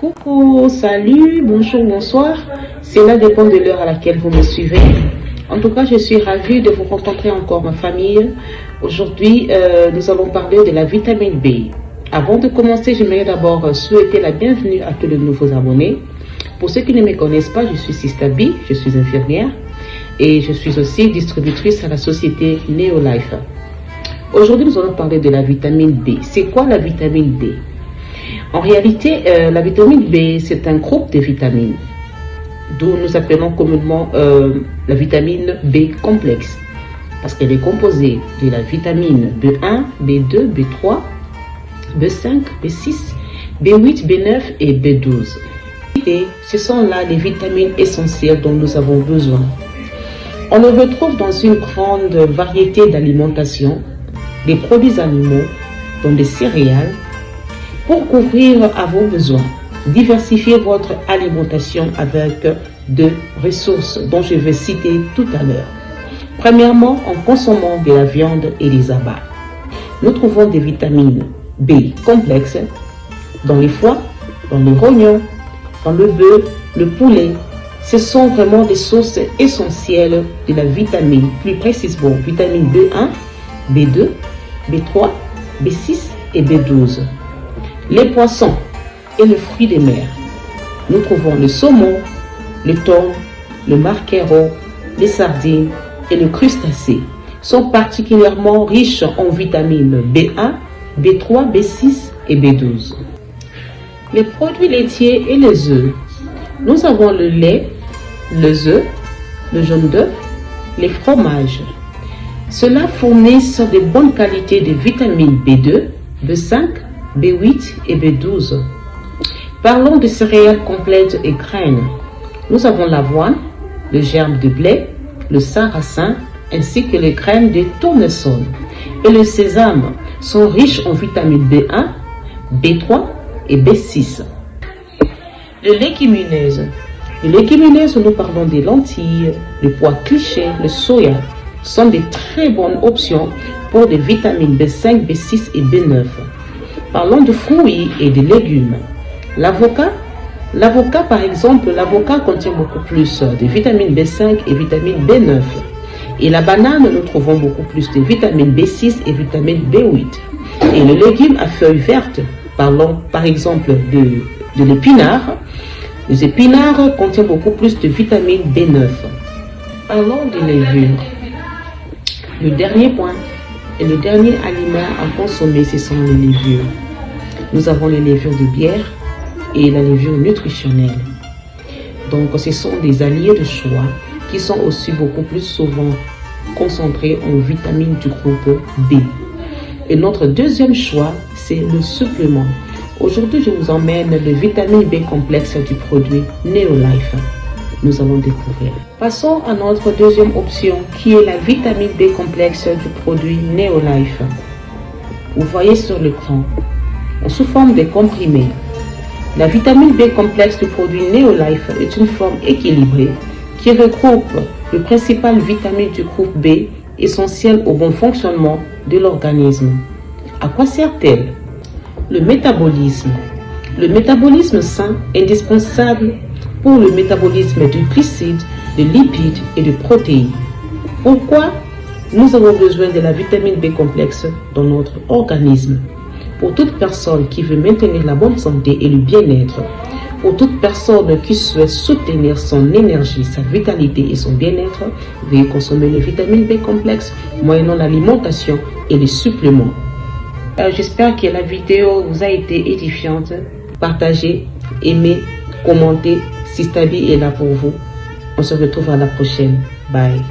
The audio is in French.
Coucou, salut, bonjour, bonsoir. Cela dépend de l'heure à laquelle vous me suivez. En tout cas, je suis ravie de vous rencontrer encore, ma famille. Aujourd'hui, nous allons parler de la vitamine B. Avant de commencer, j'aimerais d'abord souhaiter la bienvenue à tous les nouveaux abonnés. Pour ceux qui ne me connaissent pas, je suis Sister B, je suis infirmière et je suis aussi distributrice à la société Neolife. Aujourd'hui, nous allons parler de la vitamine B. C'est quoi la vitamine B? En réalité, la vitamine B, c'est un groupe de vitamines, d'où nous appelons communément la vitamine B complexe, parce qu'elle est composée de la vitamine B1, B2, B3, B5, B6, B8, B9 et B12. Et ce sont là les vitamines essentielles dont nous avons besoin. On le retrouve dans une grande variété d'alimentations, des produits animaux, dont des céréales, pour couvrir à vos besoins. Diversifiez votre alimentation avec deux ressources dont je vais citer tout à l'heure. Premièrement, en consommant de la viande et des abats. Nous trouvons des vitamines B complexes dans les foies, dans le rognon, dans le bœuf, le poulet. Ce sont vraiment des sources essentielles de la vitamine, plus précisément vitamine B1, B2, B3, B6 et B12. Les poissons et les fruits des mers. Nous trouvons le saumon, le thon, le maquereau, les sardines et le crustacé. Sont particulièrement riches en vitamines B1, B3, B6 et B12. Les produits laitiers et les œufs. Nous avons le lait, les œufs, le jaune d'œuf, les fromages. Cela fournissent de bonnes qualités de vitamines B2, B5, B8 et B12. Parlons de céréales complètes et graines. Nous avons l'avoine, le germe de blé, le sarrasin, ainsi que les graines de tournesol. Et le sésame sont riches en vitamines B1, B3 et B6. Les légumineuses. Les légumineuses, nous parlons des lentilles, le pois cliché, le soya, sont de très bonnes options pour des vitamines B5, B6 et B9. Parlons de fruits et de légumes. L'avocat, par exemple, l'avocat contient beaucoup plus de vitamine B5 et vitamine B9. Et la banane, nous trouvons beaucoup plus de vitamine B6 et vitamine B8. Et le légume à feuilles vertes, parlons par exemple de l'épinard. Les épinards contiennent beaucoup plus de vitamine B9. Parlons des légumes. Le dernier point et le dernier aliment à consommer, ce sont les levures. Nous avons les levures de bière et la levure nutritionnelle. Donc, ce sont des alliés de choix qui sont aussi beaucoup plus souvent concentrés en vitamines du groupe B. Et notre deuxième choix, c'est le supplément. Aujourd'hui, je vous emmène le vitamine B complexe du produit Neolife. Nous allons découvrir. Passons à notre deuxième option qui est la vitamine B complexe du produit Neolife. Vous voyez sur l'écran, sous forme de comprimés. La vitamine B complexe du produit Neolife est une forme équilibrée qui regroupe les principales vitamines du groupe B essentielles au bon fonctionnement de l'organisme. À quoi sert-elle? Le métabolisme. Le métabolisme sain est indispensable pour le métabolisme de glucides, de lipides et de protéines. Pourquoi nous avons besoin de la vitamine B complexe dans notre organisme? Pour toute personne qui veut maintenir la bonne santé et le bien-être, pour toute personne qui souhaite soutenir son énergie, sa vitalité et son bien-être, veuillez consommer les vitamines B complexes moyennant l'alimentation et les suppléments. J'espère que la vidéo vous a été édifiante. Partagez, aimez, commentez. Sister B est là pour vous. On se retrouve à la prochaine. Bye.